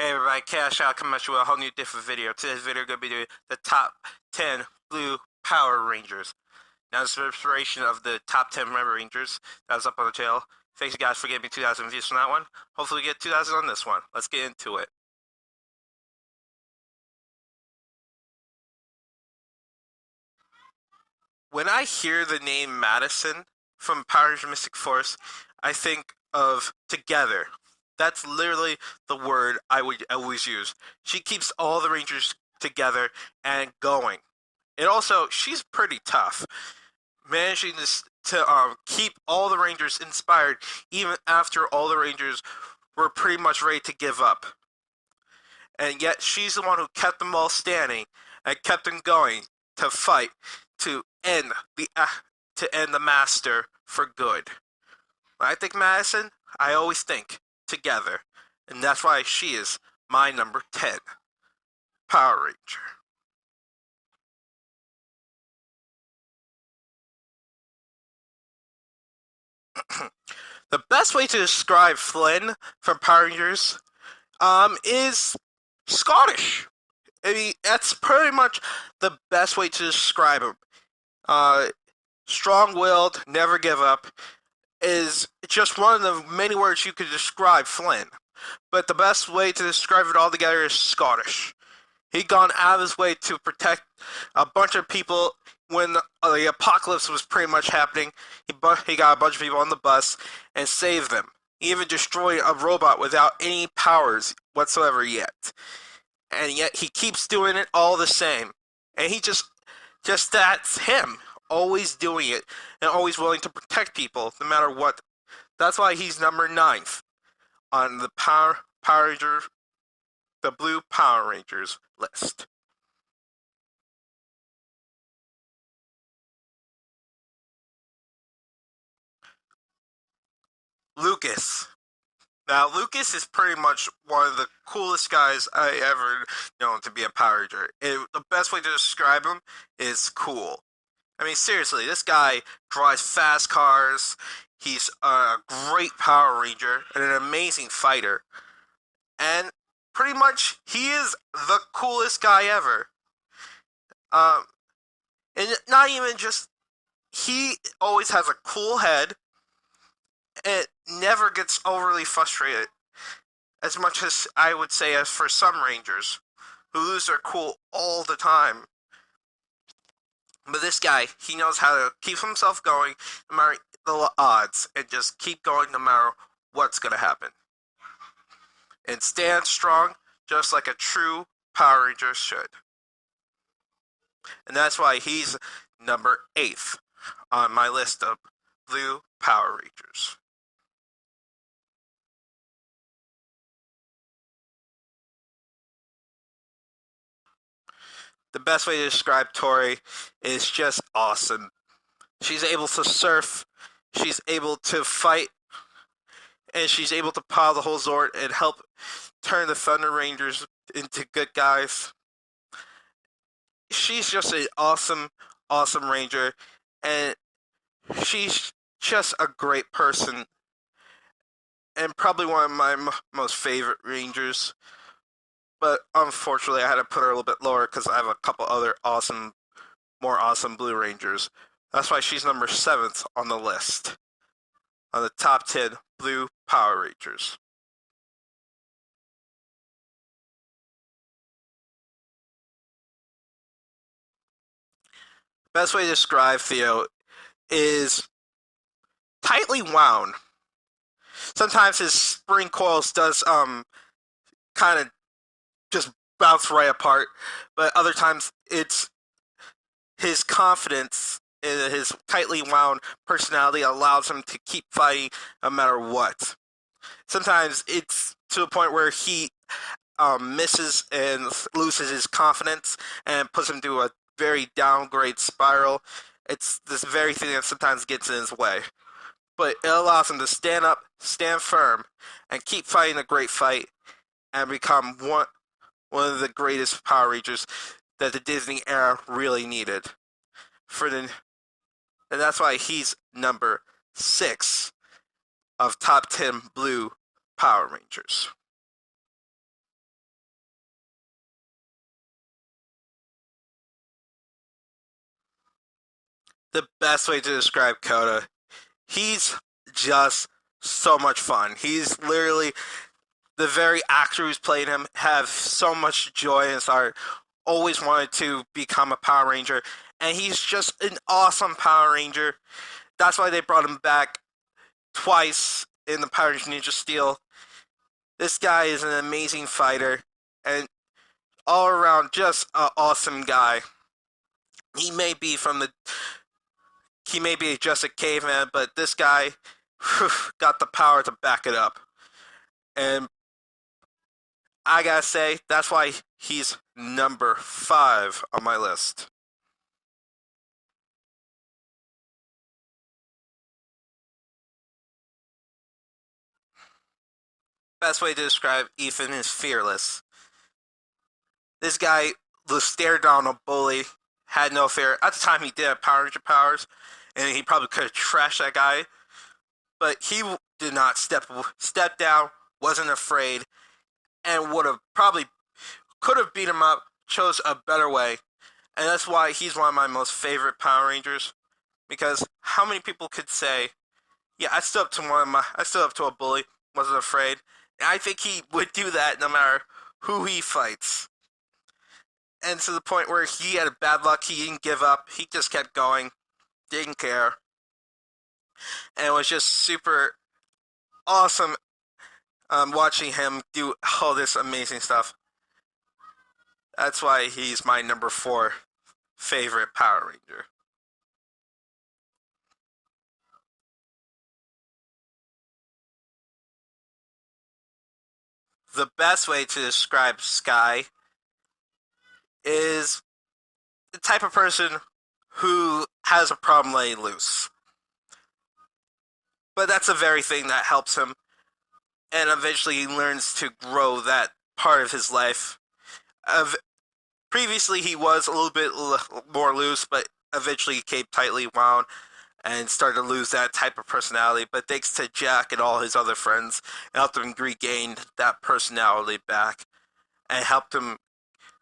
Hey everybody, Cash Out coming at you with a whole new different video. Today's video going to be the top 10 blue Power Rangers. Now this is an inspiration of the top 10 Red Rangers that was up on the channel. Thanks you guys for getting me 2,000 views from that one. Hopefully we get 2,000 on this one. Let's get into it. When I hear the name Madison from Power Rangers Mystic Force, I think of together. That's literally the word I would always use. She keeps all the Rangers together and going. And also, she's pretty tough, managing to keep all the Rangers inspired even after all the Rangers were pretty much ready to give up. And yet, she's the one who kept them all standing and kept them going to fight to end the Master for good. When I think Madison, I always think together, and that's why she is my number 10 Power Ranger. The best way to describe Flynn from Power Rangers is Scottish. I mean, that's pretty much the best way to describe him. Strong-willed, never give up, is just one of the many words you could describe Flynn. But the best way to describe it all together is Scottish. He'd gone out of his way to protect a bunch of people when the apocalypse was pretty much happening. He got a bunch of people on the bus and saved them. He even destroyed a robot without any powers whatsoever yet. And yet he keeps doing it all the same. And he just that's him. Always doing it and always willing to protect people no matter what. That's why he's number 9th on the the Blue Power Rangers list. Lucas. Now, Lucas is pretty much one of the coolest guys I ever known to be a Power Ranger. The best way to describe him is cool. I mean, seriously, this guy drives fast cars. He's a great Power Ranger and an amazing fighter. And pretty much, he is the coolest guy ever. And not even just, he always has a cool head. It never gets overly frustrated, as much as I would say as for some Rangers, who lose their cool all the time. But this guy, he knows how to keep himself going no matter the odds, and just keep going no matter what's going to happen. And stand strong, just like a true Power Ranger should. And that's why he's number 8th on my list of Blue Power Rangers. The best way to describe Tori is just awesome. She's able to surf, she's able to fight, and she's able to power the whole Zord and help turn the Thunder Rangers into good guys. She's just an awesome, awesome Ranger, and she's just a great person, and probably one of my most favorite Rangers. But unfortunately, I had to put her a little bit lower because I have a couple other more awesome Blue Rangers. That's why she's number 7th on the list, on the top 10 Blue Power Rangers. Best way to describe Theo is tightly wound. Sometimes his spring coils does kind of just bounce right apart, but other times it's his confidence and his tightly wound personality allows him to keep fighting no matter what. Sometimes it's to a point where he misses and loses his confidence and puts him to a very downgrade spiral. It's this very thing that sometimes gets in his way. But it allows him to stand up, stand firm, and keep fighting a great fight and become one of the greatest Power Rangers that the Disney era really needed. And that's why he's number 6 of top 10 Blue Power Rangers. The best way to describe Kota, he's just so much fun. He's literally the very actor who's played him have so much joy in his heart. Always wanted to become a Power Ranger, and he's just an awesome Power Ranger. That's why they brought him back twice in the Power Rangers Ninja Steel. This guy is an amazing fighter and all around just an awesome guy. He may be from the he may be just a caveman, but this guy got the power to back it up. And I gotta say, that's why he's number 5 on my list. Best way to describe Ethan is fearless. This guy was stared down a bully, had no fear. At the time, he did have Power Ranger powers, and he probably could have trashed that guy. But he did not step down, wasn't afraid, and would have probably could have beat him up. Chose a better way, and that's why he's one of my most favorite Power Rangers. Because how many people could say, "Yeah, I stood up to a bully, wasn't afraid," and I think he would do that no matter who he fights. And to the point where he had a bad luck, he didn't give up. He just kept going, didn't care, and it was just super awesome watching him do all this amazing stuff. That's why he's my number 4 favorite Power Ranger. The best way to describe Sky is the type of person who has a problem letting loose. But that's the very thing that helps him, and eventually he learns to grow that part of his life. Previously, he was a little bit more loose, but eventually he came tightly wound and started to lose that type of personality. But thanks to Jack and all his other friends, it helped him regain that personality back and helped him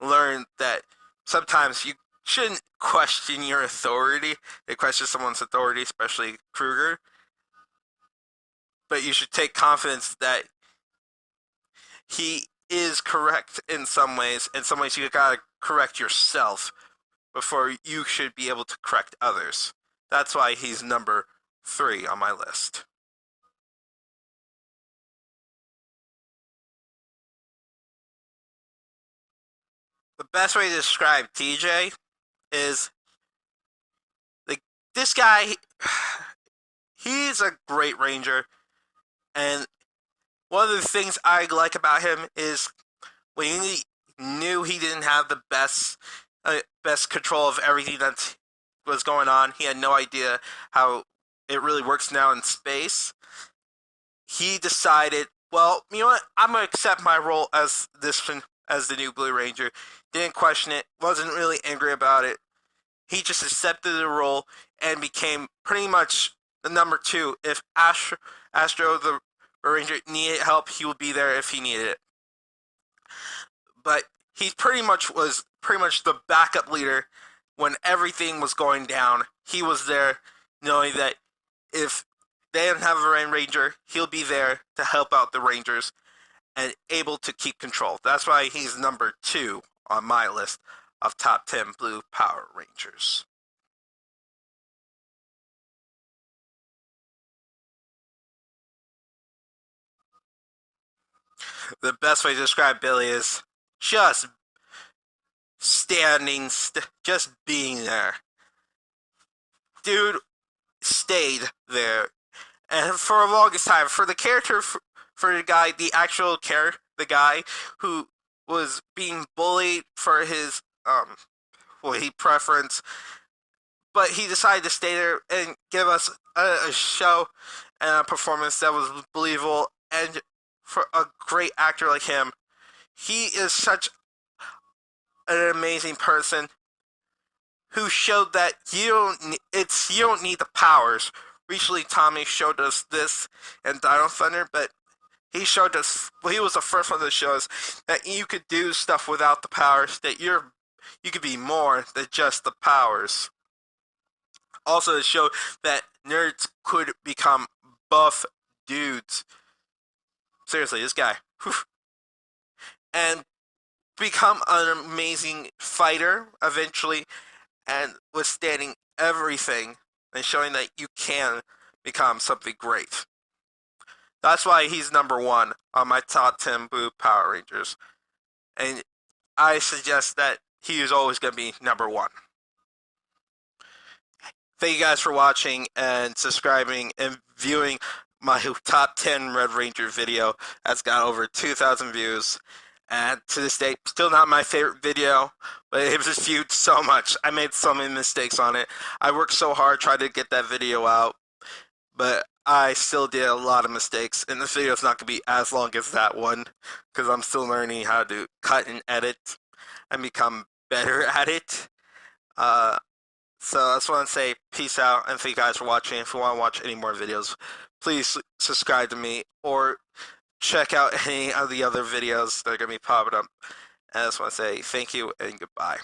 learn that sometimes you shouldn't question your authority. They question someone's authority, especially Kruger. But you should take confidence that he is correct in some ways. In some ways, you gotta correct yourself before you should be able to correct others. That's why he's number 3 on my list. The best way to describe TJ is like this guy. He's a great ranger, and one of the things I like about him is when he knew he didn't have the best control of everything that was going on. He had no idea how it really works now in space. He decided, well, you know what? I'm gonna accept my role as the new Blue Ranger. Didn't question it. Wasn't really angry about it. He just accepted the role and became pretty much the number 2. If Astro the Ranger needed help, he would be there if he needed it. But he was pretty much the backup leader when everything was going down. He was there, knowing that if they didn't have a Ranger, he'll be there to help out the Rangers and able to keep control. That's why he's number 2 on my list of top 10 Blue Power Rangers. The best way to describe Billy is just just being there. Dude stayed there, and for the longest time, for the character, for the guy, the actual character, the guy who was being bullied for his what he preference, but he decided to stay there and give us a show and a performance that was believable. And for a great actor like him, he is such an amazing person who showed that you don't need the powers. Recently, Tommy showed us this in Dino Thunder, but he showed us. Well, he was the first one to show us that you could do stuff without the powers. That you could be more than just the powers. also to show that nerds could become buff dudes. Seriously, this guy. Whew. And become an amazing fighter eventually, and withstanding everything and showing that you can become something great. That's why he's number one on my top 10 Blue Power Rangers. And I suggest that he is always going to be number one. Thank you guys for watching and subscribing and viewing my top 10 Red Ranger video. That's got over 2,000 views. And to this day, still not my favorite video, but it was viewed so much. I made so many mistakes on it. I worked so hard trying to get that video out, but I still did a lot of mistakes. And this video is not going to be as long as that one, because I'm still learning how to cut and edit and become better at it. So I just want to say peace out, and thank you guys for watching. If you want to watch any more videos, please subscribe to me or check out any of the other videos that are going to be popping up. And I just want to say thank you and goodbye.